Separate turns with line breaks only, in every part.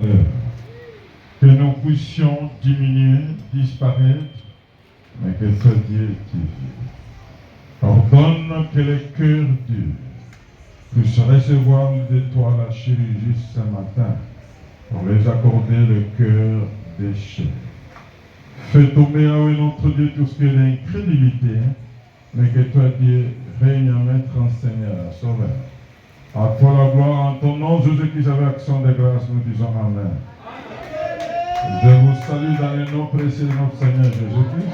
grandeur. Que nous puissions diminuer, disparaître, mais que ce Dieu qui vit. Ordonne que les cœurs durs puissent recevoir de toi la chirurgie ce matin pour les accorder le cœur déchiré. Fais tomber à eux, notre Dieu, tout ce qui est l'incrédulité, mais que toi, Dieu, règne en maître, en Seigneur, Sauveur. À toi la gloire, en ton nom, Jésus-Christ, avec action de grâce, nous disons Amen. Je vous salue dans le nom précieux de notre Seigneur Jésus-Christ.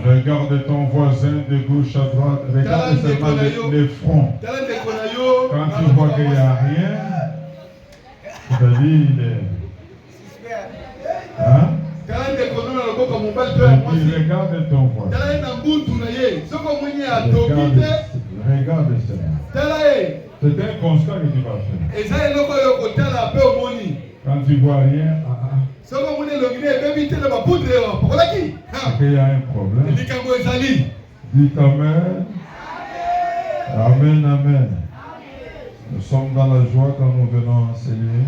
Regarde ton voisin de gauche à droite, regarde seulement les fronts. Quand tu vois qu'il n'y a rien, tu te dis, il est... Hein? Regarde ton voisin. Regarde cela. C'est un constat que tu vas faire. Quand tu vois rien, c'est qu'il y a un problème. Dites Amen. Amen, Amen. Nous sommes dans la joie quand nous venons enseigner.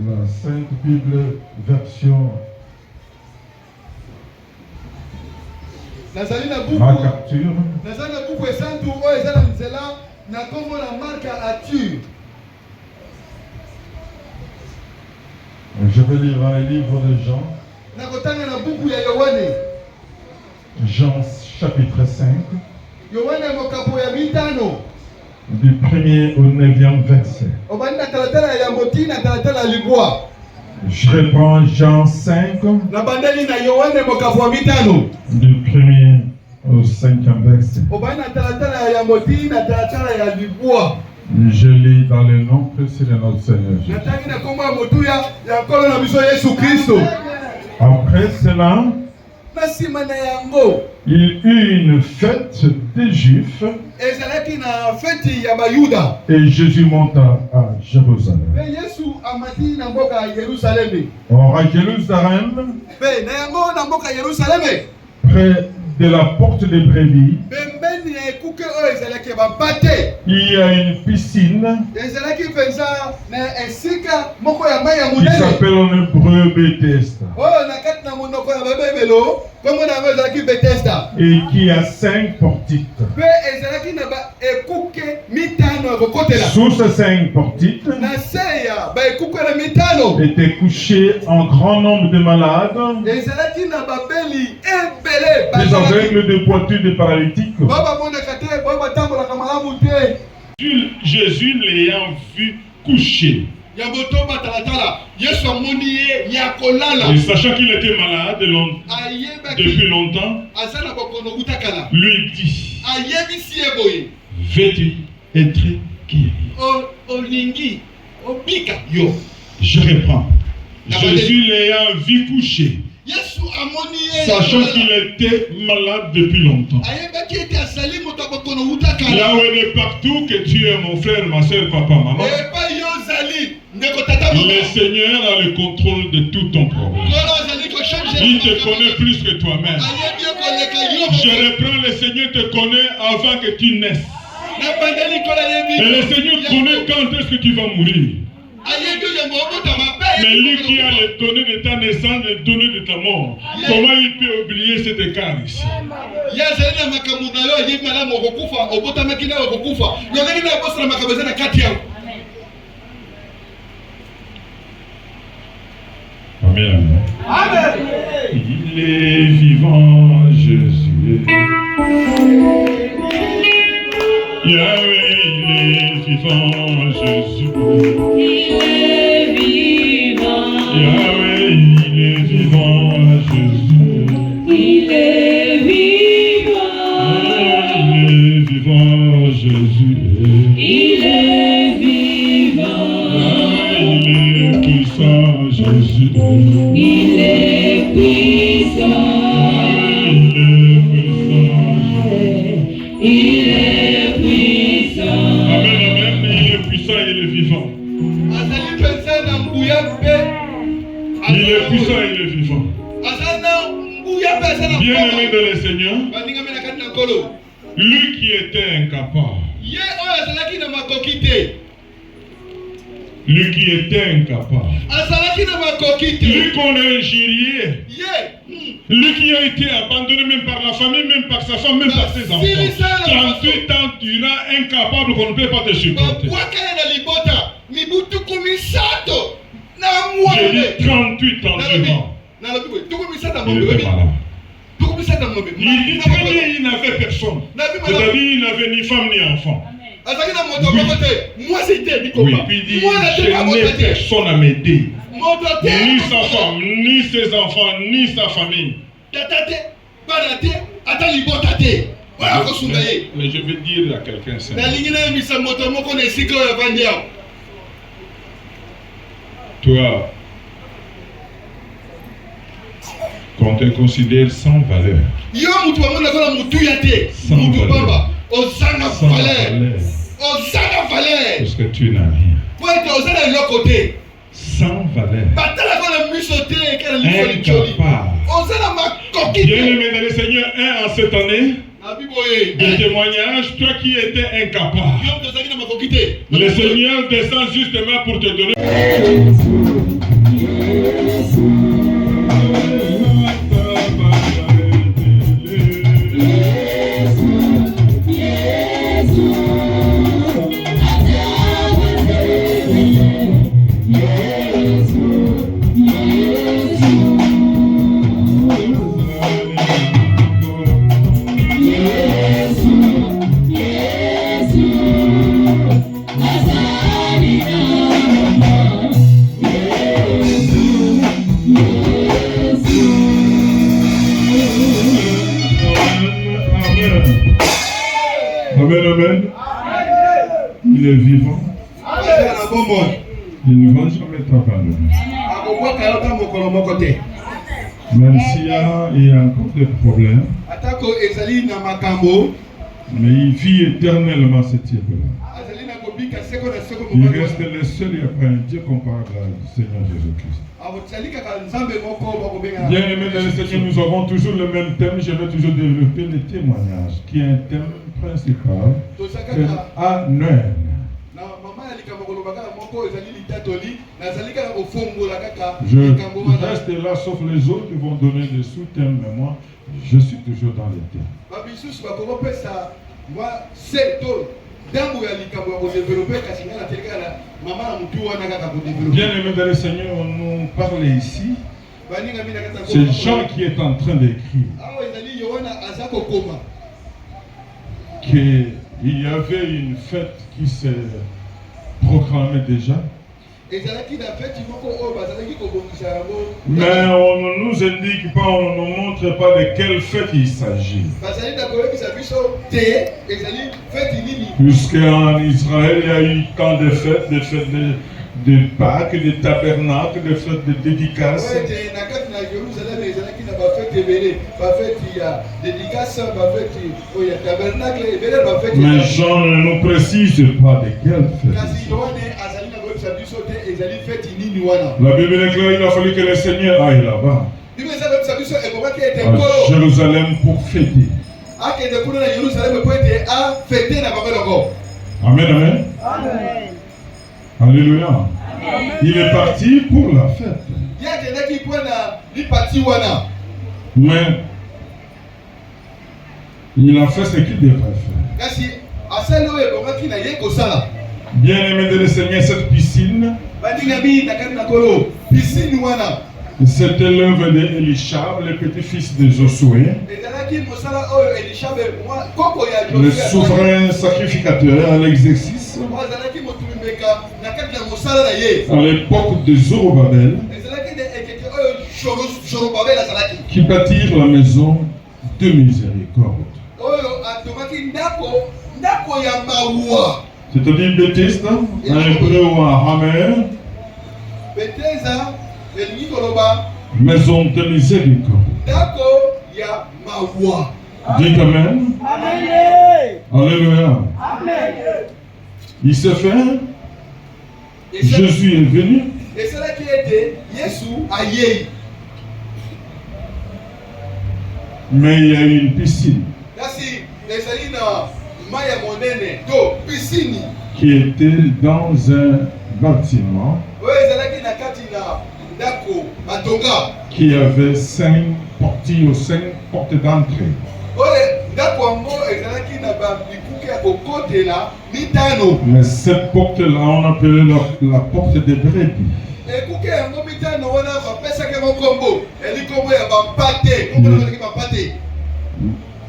La Sainte Bible version ma capture. Je vais lire dans les livres de Jean. Jean chapitre 5. Du 1er au 9e verset. Je reprends Jean 5. Du 1er au 5e verset. Je lis dans le nom précieux de notre Seigneur Jésus. Après cela, il eut une fête des Juifs et Jésus monta à Jérusalem. Or à Jérusalem, près de la porte des brebis, il y a une piscine qui s'appelle en hébreu Bethesda et qui a 5 portiques. Sous ces 5 portiques étaient couchés un grand nombre de malades, des aveugles, de boiteux, de paralytiques. Jésus l'ayant vu couché, et sachant qu'il était malade depuis longtemps, lui dit: veux-tu être guéri? Je reprends. Jésus l'ayant vu couché, sachant qu'il était malade depuis longtemps. Là où il est partout, que tu es mon frère, ma soeur, papa, maman, le Seigneur a le contrôle de tout ton problème. Il te connaît plus que toi-même. Je reprends, le Seigneur te connaît avant que tu naisses. Et le Seigneur connaît quand est-ce que tu vas mourir. Mais lui qui a les données de ta naissance, les données de ta mort, comment il peut oublier cet écart ici? Amen. Amen. Il est vivant, Jésus. Yahweh, il est vivant, Jésus. Il est vivant. Yahweh, il est vivant, Jésus. Il est vivant. Il est vivant, Jésus. Il est vivant. Il est puissant, Jésus. Il est puissant. Il est puissant. Amen, amen. Il est puissant, il est vivant. Il est puissant, il est vivant. Bien-aimé de le Seigneur, Lui qui était incapable. Lui qui était incapable. Lui qu'on a injurié. Lui qui a été abandonné même par la famille, même par sa femme, même par ses enfants. 38 ans durant, incapable qu'on ne peut pas te supporter. J'ai dit 38 ans durant. Il était malade. Il dit très bien, il n'avait personne. C'est-à-dire, il n'avait ni femme ni enfant. Oui, puis il dit, je n'ai personne à m'aider. Ni sa femme, ni ses enfants, ni sa famille. Mais je vais dire à quelqu'un ça. Toi, qu'on te considère sans valeur. Sans valeur. Sans valeur. Parce que tu n'as rien. Sans valeur. Incapable. Bien aimé dans le Seigneur, en cette année de témoignage, toi qui étais incapable, le Seigneur descend justement pour te donner. Amen. Il est vivant. Il ne va jamais t'abandonner. Même s'il y a encore des problèmes, mais il vit éternellement ce type-là. Il reste le seul et après un Dieu comparable au Seigneur Jésus-Christ. Bien aimé dans le Seigneur, nous avons toujours le même thème. Je vais toujours développer le témoignage, qui est un thème principal, annuel. Je reste là, sauf les autres qui vont donner des sous-thèmes, mais moi, je suis toujours dans les thèmes. Bien aimé dans le Seigneur, on nous parle ici. C'est Jean qui est en train d'écrire qu'il y avait une fête qui s'est proclamée déjà. Mais on ne nous indique pas, on ne nous montre pas de quelle fête il s'agit. Puisqu'en Israël, il y a eu tant de fêtes de Pâques, de tabernacles, de fêtes de dédicaces. Mais Jean ne nous précise pas de quelle fête. La Bible est claire, il a fallu que le Seigneur aille là-bas, à Jérusalem, pour fêter. Amen, amen. Alléluia. Amen. Il est parti pour la fête. Mais il a fait ce qu'il devrait faire. Bien aimé de le Seigneur, cette piscine, c'était l'œuvre d'Élishab, le petit-fils de Josué, le souverain sacrificateur à l'exercice, à l'époque de Zorobabel, qui bâtirent la maison de miséricorde. C'est-à-dire Bethesda, en hébreu ou en araméen, maison de miséricorde. Dites Amen. Alléluia. Il se fait, Jésus est venu. Mais il y a eu une piscine. qui était dans un bâtiment qui avait 5 portilles, 5 portes d'entrée. Mais cette porte-là, on appelait la porte des brebis.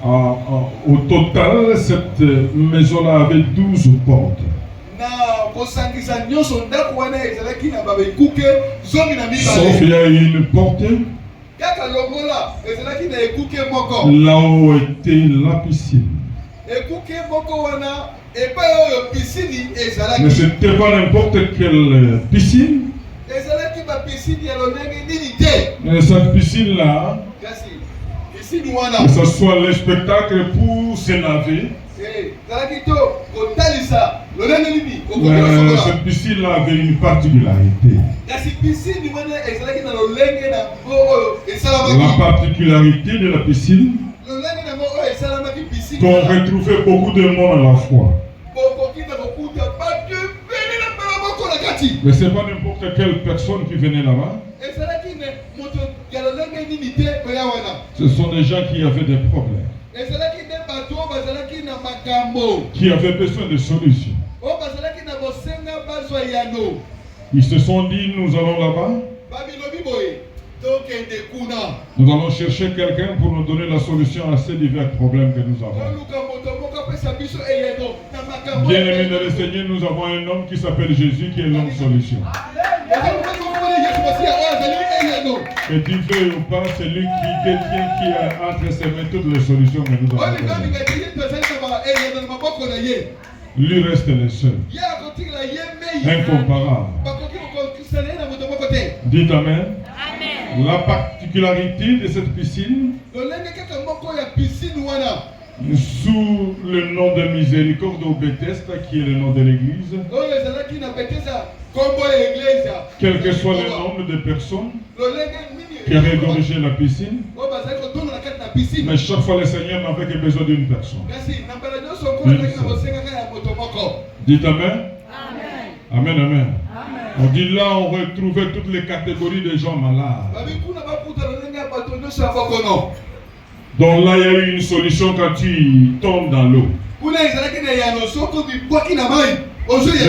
Au total, cette maison-là avait 12 portes. Sauf qu'il y a une porte là où était la piscine. Mais ce n'était pas n'importe quelle piscine. Mais cette piscine-là, que ce soit le spectacle pour se laver. Cette piscine-là avait une particularité. La particularité de la piscine, qu'on retrouvait beaucoup de monde à la fois. Mais ce n'est pas n'importe quelle personne qui venait là-bas. Ce sont des gens qui avaient des problèmes, qui avaient besoin de solutions. Ils se sont dit, nous allons là-bas. Nous allons chercher quelqu'un pour nous donner la solution à ces divers problèmes que nous avons. Bien-aimés dans le Seigneur, nous avons un homme qui s'appelle Jésus, qui est l'homme solution. Et tu veux ou pas, c'est lui qui détient, qui a entre ses mains toutes les solutions que nous avons. Lui reste le seul, incomparable. Dites Amen. La particularité de cette piscine, sous le nom de Miséricorde au Bethesda, qui est le nom de l'église, quel que soit le nombre de personnes qui avaient dirigé la piscine, mais chaque fois le Seigneur n'avait que besoin d'une personne. Dites Amen. Amen, amen. On dit là, on retrouvait toutes les catégories de gens malades. Donc là, il y a eu une solution quand tu tombes dans l'eau. Mais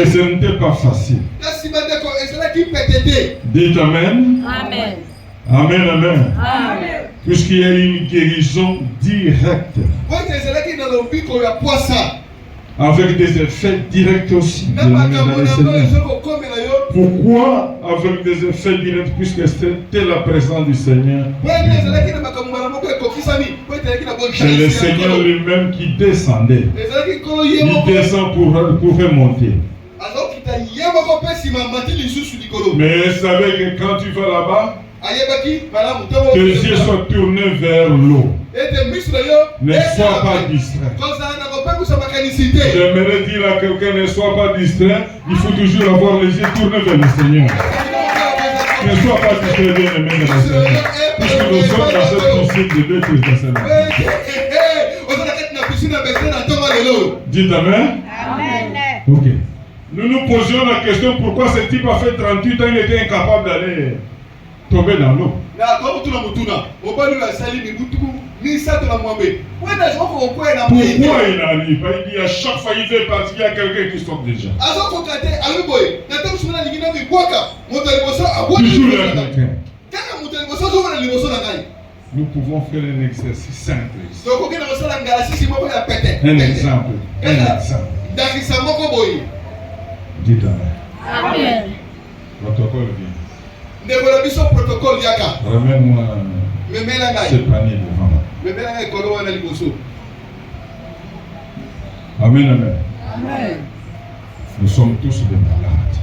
ce n'était pas facile. Dites Amen.
Amen.
Amen, amen.
Amen.
Puisqu'il y a une guérison directe. Avec des effets directs aussi. Pourquoi avec des effets directs? Puisque c'était la présence du Seigneur. C'est le Seigneur lui-même qui descendait. Il descend pour remonter. Mais vous savez que quand tu vas là-bas, tes yeux soient tournés vers l'eau. Ne sois pas distrait. J'aimerais dire à quelqu'un, ne sois pas distrait. Il faut toujours avoir les yeux tournés vers le Seigneur. Ne sois pas distrait, bien aimé de la Seigneur. Puisque nous sommes dans cette piscine de deux Seigneur. Dites Amen.
Amen.
Ok. Nous nous posions la question, pourquoi ce type a fait 38 ans, il était incapable d'aller tomber dans l'eau. Pourquoi il n'arrive pas? Il dit à chaque fois il fait parce qu'il y a quelqu'un qui sort déjà. Toujours le quelqu'un. Nous pouvons faire un exercice simple. Un exemple. Dites Amen. Protocole vient. Ramène-moi ce panier devant moi. Amen, amen.
Amen.
Nous sommes tous des malades.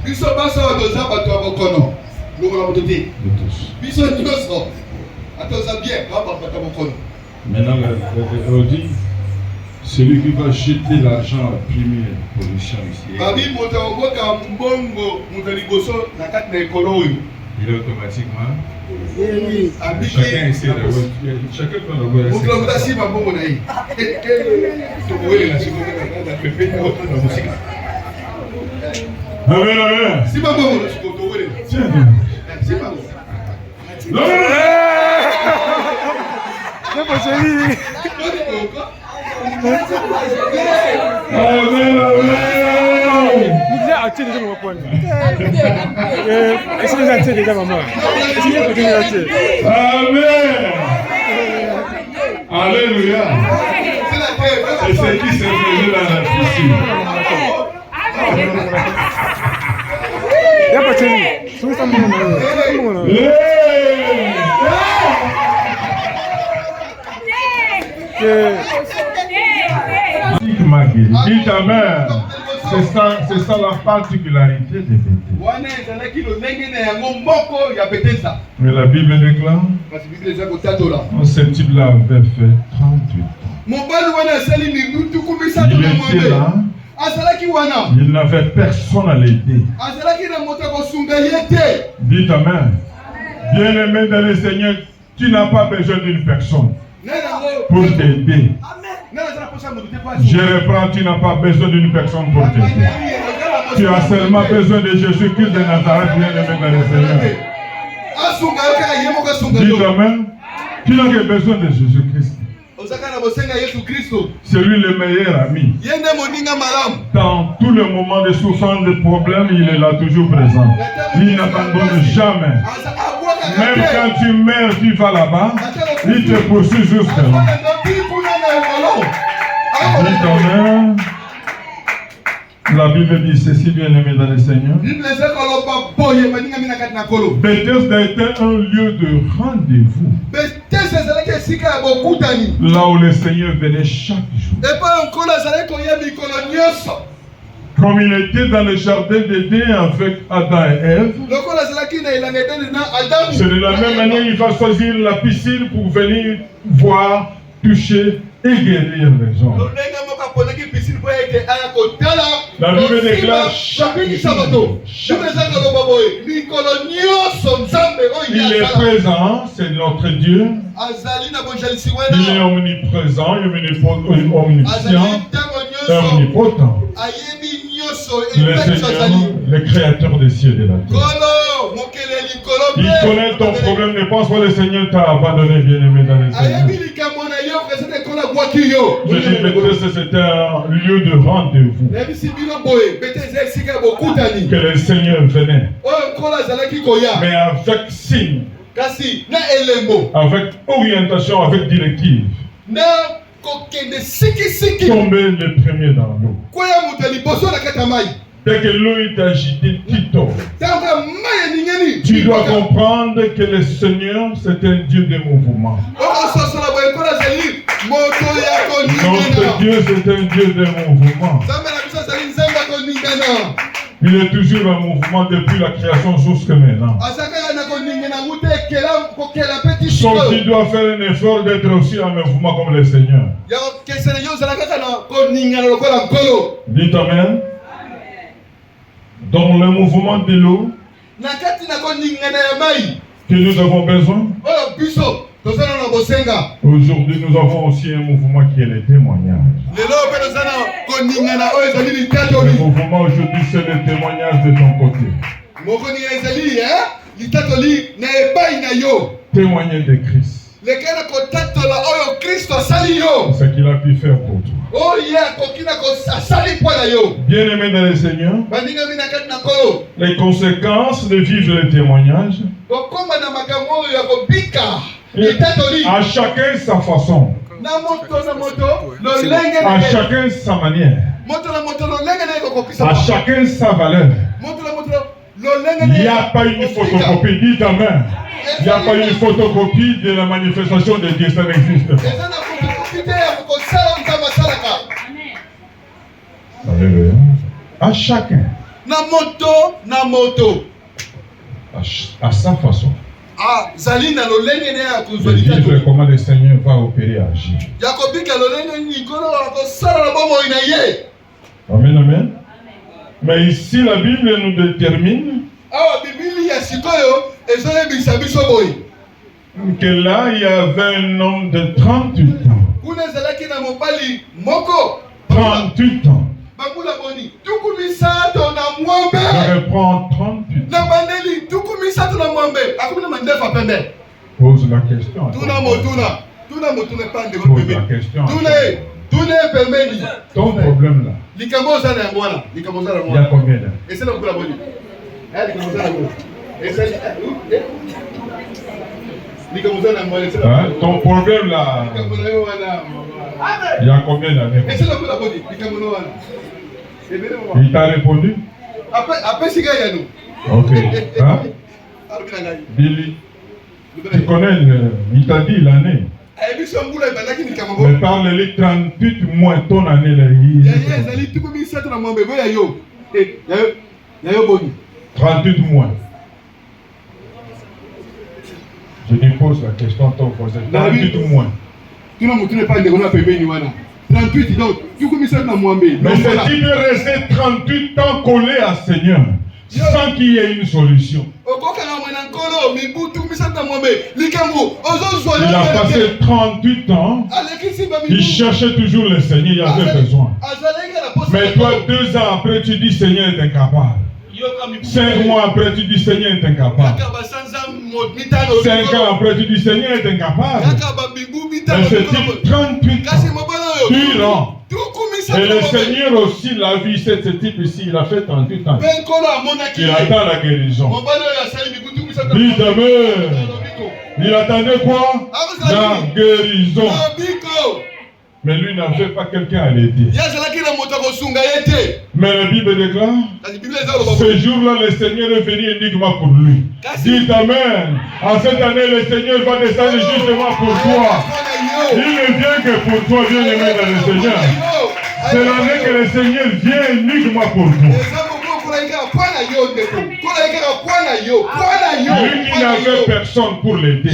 Nous tous. Maintenant, on dit, celui qui va jeter l'argent à la première position ici. il est automatiquement. Chacun essaie d'avoir. Chacun prend la voie. Amen, amen. Alléluia. Et c'est qui s'est fait dans la piscine. Dites amen. C'est ça la particularité des bêtises. Mais la Bible déclare ce type-là avait fait 38 ans. Il était là. Il n'avait personne à l'aider. Dites amen. Bien-aimé dans le Seigneur, tu n'as pas besoin d'une personne pour t'aider. Je reprends, tu n'as pas besoin d'une personne pour t'aider. Tu as seulement besoin de Jésus-Christ de Nazareth, bien-aimé dans le Seigneur. Dites amen. Tu n'as que besoin de Jésus-Christ. C'est lui le meilleur ami. Dans tous les moments de souffrance, de problèmes, il est là toujours présent. Il n'abandonne jamais. Même quand tu meurs, tu vas là-bas, il te poursuit jusque-là. La Bible dit ceci, bien-aimé dans le Seigneur. Bethesda était un lieu de rendez-vous. Là où le Seigneur venait chaque jour. Comme il était dans le jardin d'Éden avec Adam et Ève, c'est de la même manière qu'il va choisir la piscine pour venir voir, toucher et guérir les gens. La Bible déclare il est présent, c'est notre Dieu. Il est omniprésent, omniscient, omnipotent. Le Seigneur, le créateur des cieux et de la terre. Il connaît ton problème, ne pense pas que le Seigneur t'a abandonné, bien-aimé dans le Seigneur. Je dis Bethesda, c'était un lieu de rendez-vous. Que le Seigneur venait. Mais avec signe, avec orientation, avec directive. Tomber le premier dans l'eau. Dès que l'eau est agitée, tu dois comprendre que le Seigneur, c'est un Dieu de mouvement. Notre Dieu, c'est un Dieu de mouvement. Il est toujours en mouvement depuis la création jusqu'à maintenant. Donc il doit faire un effort d'être aussi en mouvement comme le Seigneur. Dites amen. Dans le mouvement de l'eau que nous avons besoin. Aujourd'hui, nous avons aussi un mouvement qui est le témoignage. Le mouvement aujourd'hui, c'est le témoignage de ton côté. Témoigner de Christ. Ce qu'il a pu faire pour toi. Bien-aimé dans le Seigneur, les conséquences de vivre le témoignage, à chacun sa façon, à chacun sa manière, à chacun sa valeur. Il n'y a pas une photocopie, dites amen. Il n'y a pas une photocopie de la manifestation de Dieu, ça n'existe pas. Alléluia. À chacun. À sa façon. De vivre comment le Seigneur va opérer et agir. Amen, amen. Mais ici, la Bible nous détermine Que là, il y avait un homme de 38 ans. 38 ans. Je reprends 38 ans. Pose la question. Pose la question. Ton problème là, il y a combien d'années? Ton problème là, il y a combien d'années? Il t'a répondu? Ok. Hein? Billy, tu connais, il t'a dit l'année. Mais par le 38 moins ton année là. 38 moins. Je lui pose la question à ton voisin. 38 moins.
38 donc,
mais ce type est resté 38 ans collé à Seigneur sans qu'il y ait une solution. Il a passé 38 ans, il cherchait toujours le Seigneur, il avait besoin. Mais toi, 2 ans après, tu dis Seigneur est incapable. 5 mois après, tu dis Seigneur est incapable. 5 ans après, tu dis Seigneur est incapable. Mais ce type 38 ans, durant. Et le Seigneur aussi l'a vu, ce type ici, il a fait 38 ans. Il attend la guérison. Dis demain, il attendait quoi? La guérison. Mais lui n'avait pas quelqu'un à l'aider. Mais la Bible déclare, ce jour-là, le Seigneur est venu uniquement pour lui. Dis amen. En cette année, le Seigneur va descendre justement pour toi. Il ne vient que pour toi, bien-aimé dans le Seigneur. C'est l'année que le Seigneur vient uniquement pour toi. Lui qui n'avait personne pour l'aider.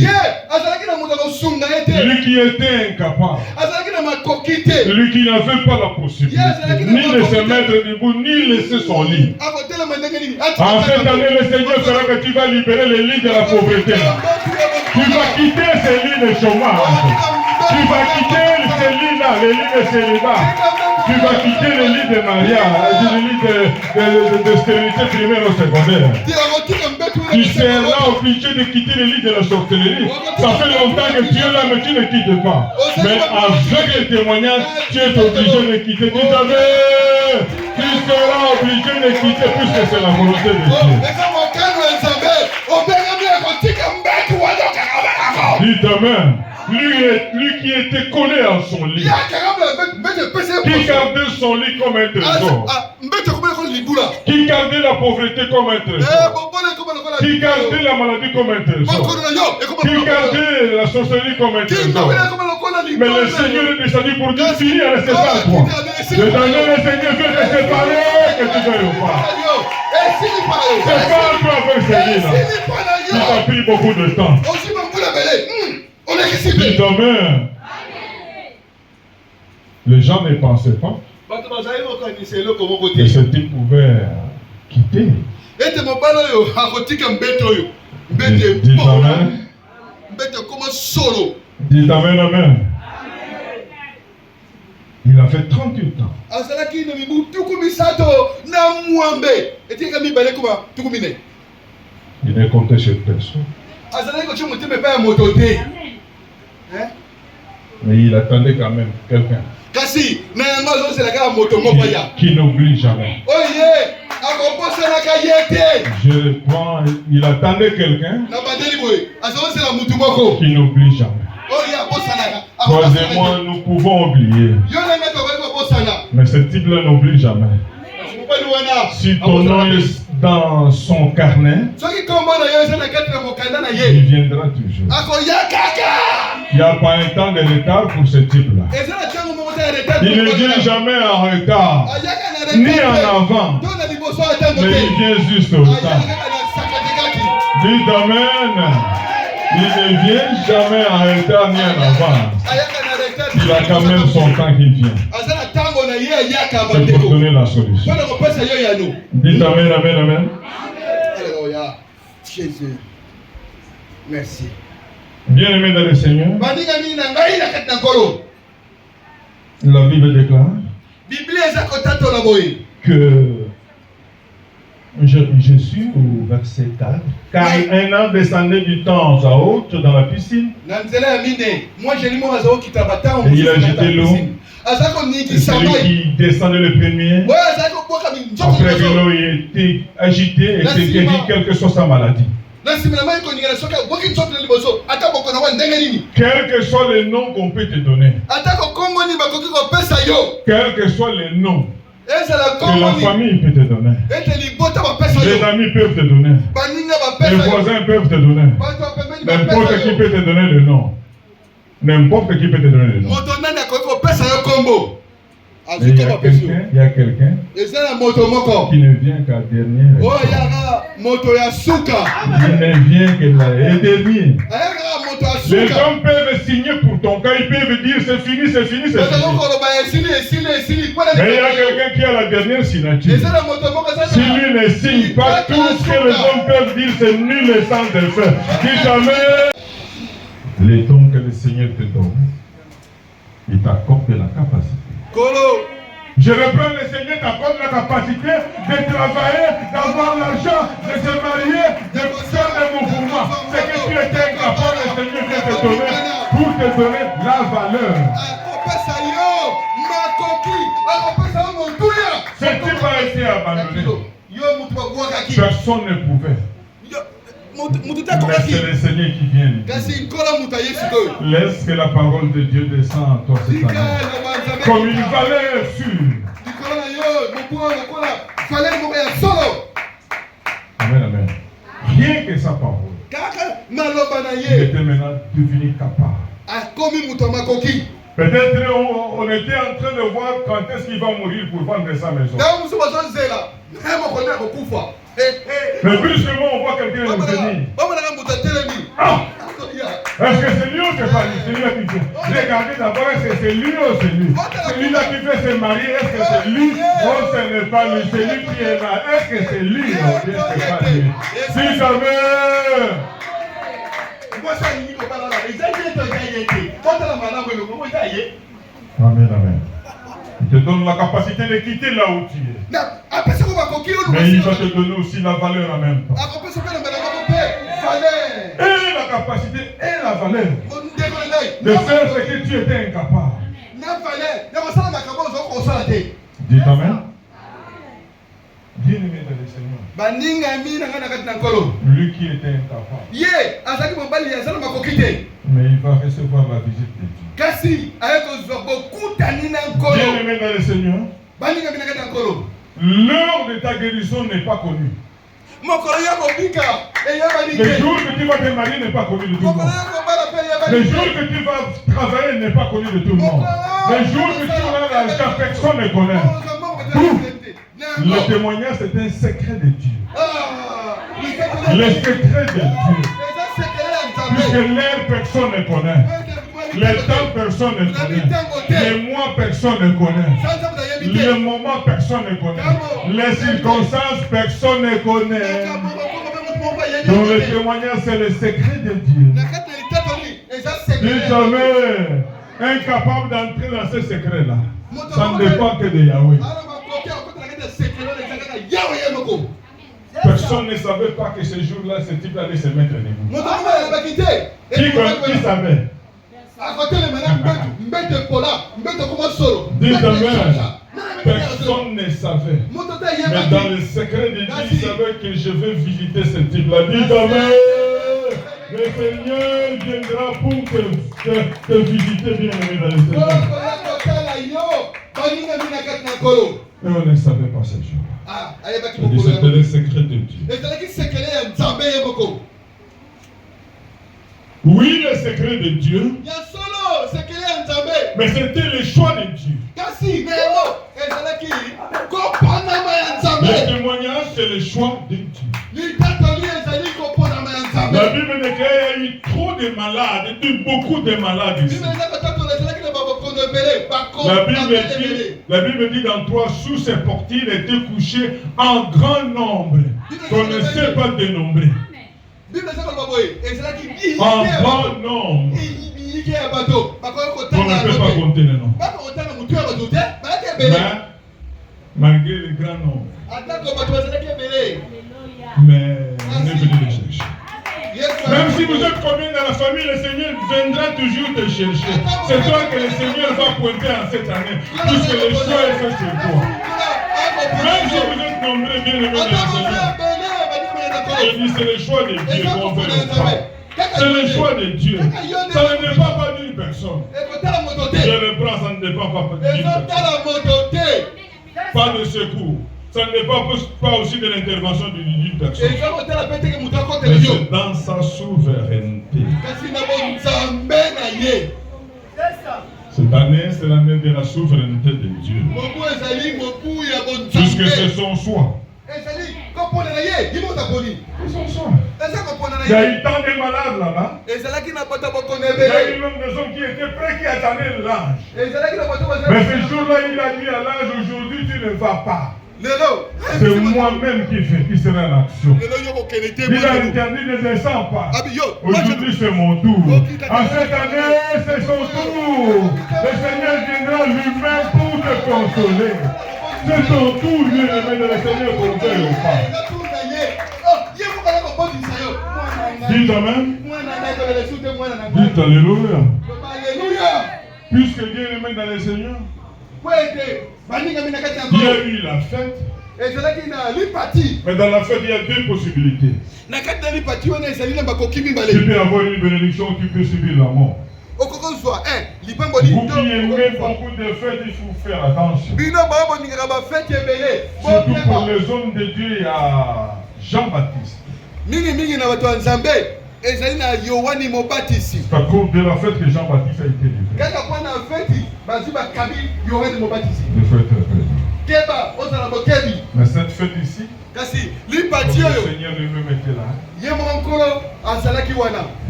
Lui qui était incapable. Lui qui n'avait pas la possibilité ni de se mettre debout, ni laisser son lit. En cette année, le Seigneur fera que tu vas libérer les lits de la pauvreté. Tu vas quitter ces lits de chômage. Tu vas quitter ces lits-là, les lits de célibat. Tu vas quitter les lits de mariage, les lits de stérilité primaire ou secondaire. Tu seras obligé de quitter les lits de la sorcellerie. Ça fait longtemps que tu es là, mais tu ne quittes pas. Mais avec les témoignages, tu es obligé de quitter. Tu savais, tu seras obligé de quitter puisque c'est la volonté de Dieu. Dis demain. Lui qui était collé à son lit, qui gardait son lit comme un trésor, qui gardait la pauvreté comme un trésor, qui gardait la maladie comme un trésor, qui gardait la sorcellerie comme un trésor. Mais le Seigneur est descendu pour dire fini à rester ça à toi. Le dernier, le Seigneur veut te séparer, que tu veuilles ou pas. Sépare-toi avec celui-là. Il t'a pris beaucoup de temps. Dis demain. Les gens ne pensaient pas que ce type pouvait quitter. Dis amen. Dis amen, amen. Il a fait 38 ans. Il ne comptait sur personne. Mais il attendait quand même quelqu'un qui n'oublie jamais. Je prends, il attendait quelqu'un qui n'oublie jamais. Croisez-moi, nous pouvons oublier. Mais ce type-là n'oublie jamais. Si ton nom est dans son carnet, il viendra toujours. Il n'y a pas un temps de retard pour ce type-là. Il ne vient jamais en retard, ni en avant, mais il vient juste au temps. Dites amen. Il ne vient jamais en retard ni en avant. Il a quand même son temps qu'il vient. C'est pour donner la solution. Dites amen, amen, amen.
Merci.
Bien-aimés dans le Seigneur, la Bible déclare que je suis au verset 4. Car un an descendait du temps à haute dans la piscine. Et il a jeté l'eau. C'est celui qui descendait le premier. Après que l'eau ait été agitée et s'est guéri, quelle que soit sa maladie. Quel que soit le nom qu'on peut te donner. Quel que soit le nom que la famille peut te donner. Les amis peuvent te donner. Les voisins peuvent te donner. N'importe qui peut te donner le nom. N'importe qui peut te donner le nom. Mais il y a quelqu'un qui ne vient qu'à dernier. Il ne vient que le dernier. Les hommes peuvent signer pour ton cas, ils peuvent dire c'est fini, c'est fini, c'est fini. Mais il y a quelqu'un qui a la dernière signature. Si lui ne signe pas, tout ce que les hommes peuvent dire c'est nul et sans effet. Si jamais les dons que le Seigneur te donne, il t'accorde la capacité. Je reprends, le Seigneur t'accorde la capacité de travailler, d'avoir l'argent, de se marier, de faire des mouvements. C'est que tu étais incapable, le Seigneur vient te donner pour te donner la valeur. Ce type a été abandonné. Personne ne pouvait. Mais c'est le Seigneur qui vient. Laisse que la parole de Dieu descende en toi cette année. Comme une valeur sûre. Amen, amen. Rien que sa parole. Il était maintenant devenu capable. Peut-être on était en train de voir quand est-ce qu'il va mourir pour vendre sa maison. Mais brusquement on voit quelqu'un venir. Ah! Est-ce que c'est lui ou c'est pas lui? C'est lui qui fait. Regardez d'abord, est-ce que c'est lui ou c'est lui? Celui-là qui fait se marier, est-ce que c'est lui ou ce n'est pas lui? C'est lui qui est là. Est-ce que c'est lui ou bien c'est pas lui? Si jamais. Amen, amen. Il te donne la capacité de quitter là où tu es. Mais il va te donner aussi la valeur en même temps. Et la capacité et la valeur de faire ce que tu étais incapable. Dis amen. Bien-aimé dans le Seigneur. Lui qui était incapable. Mais il va recevoir la visite de Dieu. Bien-aimé dans le Seigneur. L'heure de ta guérison n'est pas connue. Le jour que tu vas te marier n'est pas connu de tout le monde. Le jour que tu vas travailler n'est pas connu de tout le monde. Le jour que tu auras l'argent, personne ne connaît. Tout. Le témoignage, c'est un secret de Dieu. Le secret de Dieu. Puisque l'air, personne ne connaît. Le temps, personne ne connaît. Les mois, personne ne connaît. Le moment, personne ne connaît. Les circonstances, personne ne connaît. Donc le témoignage, c'est le secret de Dieu. Si jamais incapable d'entrer dans ce secret-là, ça ne dépend que de Yahweh. Personne ne savait pas que ce jour-là, ce type allait se mettre debout. Qui savait? Dis amen. Personne ne savait. Mais dans le secret de Dieu, il savait que je vais visiter ce type-là. Dis amen. Le Seigneur viendra pour te visiter, bien-aimé dans le Seigneur. Et on ne savait pas ce jour-là. C'était le secret de Dieu. Oui, le secret de Dieu. Mais c'était le choix de Dieu. Le témoignage, c'est le choix de Dieu. La Bible dit qu'il y a eu trop de malades, beaucoup de malades ici. La Bible dit dans 3 sous ces portiers étaient couchés en grand nombre, qu'on ne sait pas dénombrer. En grand nombre. On ne peut pas compter les noms. Mais, malgré les grands nombres. Mais on est venu les chercher. Même si vous êtes combien dans la famille, le Seigneur viendra toujours te chercher. C'est toi que le Seigneur va pointer en cette année, puisque le choix est fait sur toi. Même si vous êtes nombreux, bien aimés dans le Seigneur, je dis c'est le choix de Dieu qu'on fait le pas. C'est le choix de Dieu. Ça ne dépend pas d'une personne. Je le prends, ça ne dépend pas d'une personne. Pas de secours. Ça ne dépend pas aussi de l'intervention d'une personne. Mais c'est dans sa souveraineté. Cette année, c'est l'année de la souveraineté de Dieu. Puisque c'est son choix. C'est son choix. Il y a eu tant de malades là-bas. Il y a eu même des hommes qui étaient prêts, qui attendaient l'âge. Mais ce jour-là, il a dit à l'âge, aujourd'hui, tu ne vas pas. C'est moi-même qui serai en action. Il a interdit ne descends pas. Aujourd'hui c'est mon tour. En cette année c'est son tour. Le Seigneur viendra lui-même pour te consoler. C'est ton tour, bien-aimé, de le Seigneur qu'on veut ou pas. Dites amen. Dites alléluia. Puisque bien-aimé dans le Seigneur, il y a eu la fête. Mais dans la fête, il y a deux possibilités. Tu peux avoir une bénédiction, tu peux subir la mort. Vous qui aimez beaucoup de fêtes, il faut faire attention. Surtout pour les hommes de Dieu, il y a Jean-Baptiste. C'est à cause de la fête que Jean-Baptiste a été livré. Mais cette fête ici, le Seigneur lui-même était là.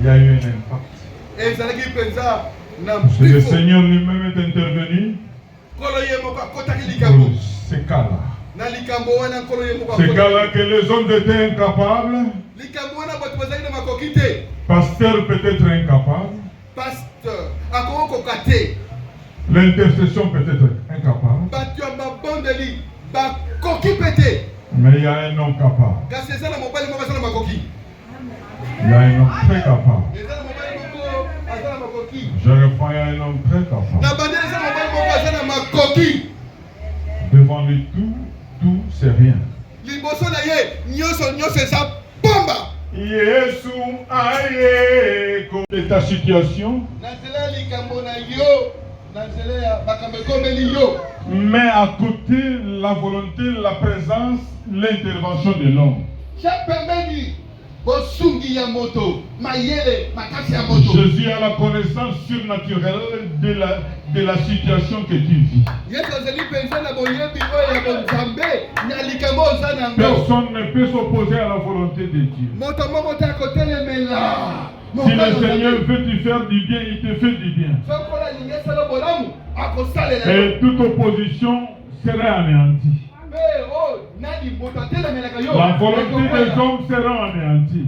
Il y a eu un impact. Parce que le Seigneur lui-même est intervenu pour ces cas-là. Ces cas-là que les hommes étaient incapables. Pasteur peut-être incapable. L'intercession peut être incapable. Mais il y a un homme capable. Il y a un homme très capable. Je reprends, il y a un homme très capable. Devant lui, tout c'est rien. Et ta situation, mais à côté la volonté, la présence, l'intervention de l'homme. Jésus a la connaissance surnaturelle de la situation que tu vis. Personne ne peut s'opposer à la volonté de Dieu. Si le Seigneur veut te faire du bien, il te fait du bien. Et toute opposition sera anéantie. La volonté des hommes sera anéantie.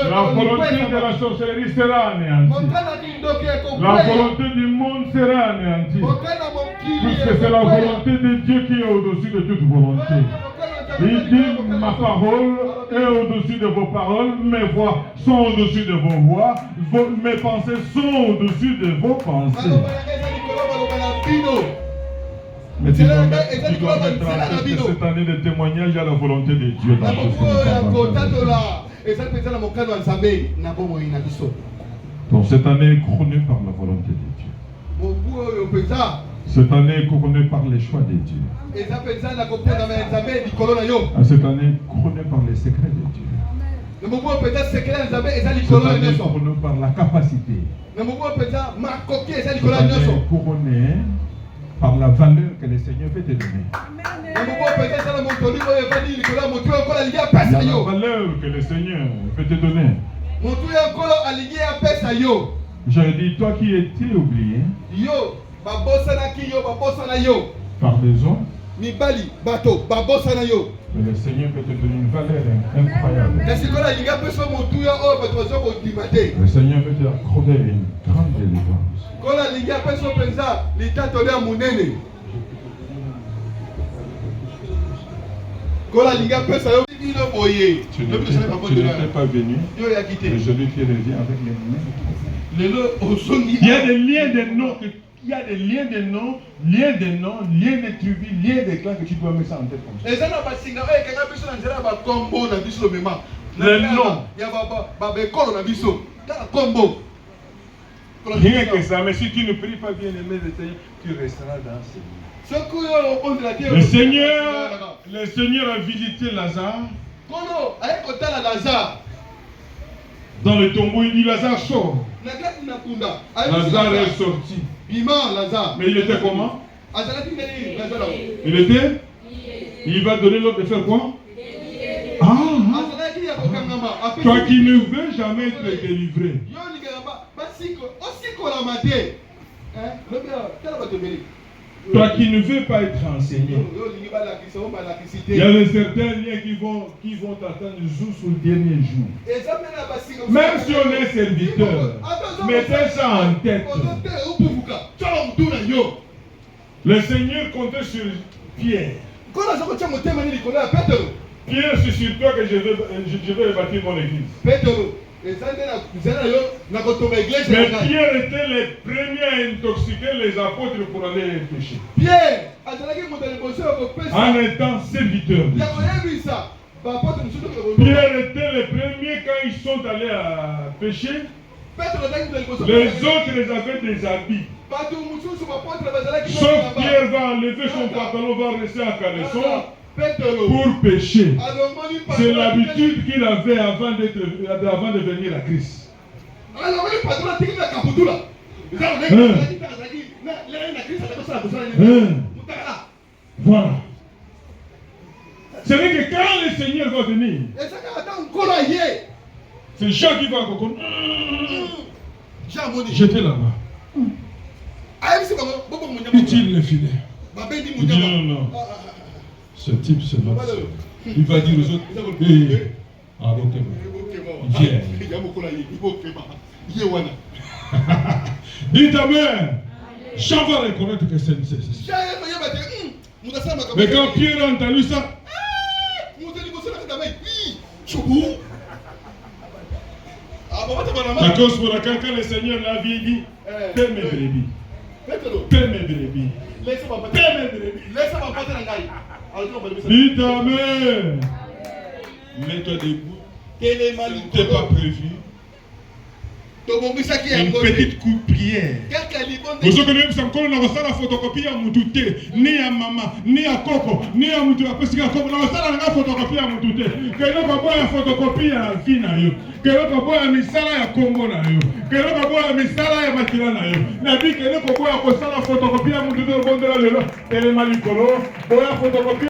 La volonté de la sorcellerie sera anéantie. La volonté du monde sera anéantie. Puisque c'est la volonté de Dieu qui est au-dessus de toute volonté. Il dit, ma parole est au-dessus de vos paroles, mes voix sont au-dessus de vos voix, mes pensées sont au-dessus de vos pensées. Mais tu dois mettre en tête que cette année de témoignage à la volonté de Dieu dans tout ce que donc cette année est couronnée par la volonté de Dieu. Cette année est couronnée par les choix de Dieu. Cette année est couronnée par les secrets de Dieu. Cette année est couronnée par la capacité. Cette année est couronnée par la valeur que le Seigneur veut te donner. Il y a la valeur que le Seigneur veut te donner. Je dis, toi qui étais oublié par les hommes,
mibali bato babosana yo.
Mais le Seigneur peut te donner une valeur incroyable.
Le Seigneur
peut te accorder une grande délivrance. Tu n'étais pas venu. Aujourd'hui, tu reviens avec les moyens. Il y a des liens de noms. Il y a des liens de noms, liens de tribus, liens de clans que tu dois mettre ça en tête comme ça. Les noms. Rien que ça, mais si tu ne pries pas bien aimé le Seigneur, tu resteras dans ce monde. Le Seigneur a visité Lazare. Dans le tombeau, il dit Lazare sort. Lazare est sorti. Mais il était comment? Il va donner l'ordre de faire quoi? Toi qui ne veux jamais être délivré. Toi qui ne veux pas être enseigné. Il y a certains liens qui vont t'attendre jusqu'au dernier jour. Même si on est serviteur, mettez ça en tête. Le Seigneur comptait sur Pierre. Pierre, c'est sur toi que je vais bâtir mon église. Mais Pierre était le premier à intoxiquer les apôtres pour aller pécher. En étant serviteur. Pierre était le premier quand ils sont allés à pécher. Les autres les avaient des habits. Sauf Pierre va enlever son pantalon, va rester en caleçon pour pécher. C'est l'habitude qu'il avait avant de venir à Christ. Voilà. C'est vrai que quand le Seigneur va venir, c'est Jean qui va encore. J'étais là-bas. Utile le filet. Il dit non. Ce type se lance. Il va dire aux autres, arrêtez-moi. Viens. Dites Amen. Jean va reconnaître que c'est. Mais quand Pierre a entendu ça, à cause pour laquelle quand le Seigneur l'a vu, il dit, paie mes brebis. Paie mes brebis. Dites Amen. Mets-toi debout. T'es pas prévu. Une petite coup de prière. Vous savez que encore on a la photocopie à Moutouté, ni à maman, ni à Coco, ni à Moutou, parce qu'il y a comme on a la photocopie à Moutouté. Que l'on va voir la photocopie à Finayo, que l'on va voir la misala à Congo nayo, que l'on va voir la misala à Matila nayo. La vie que l'on va voir la photocopie à Moutouté au bon de la lelo, et les malicolo, pour la photocopie.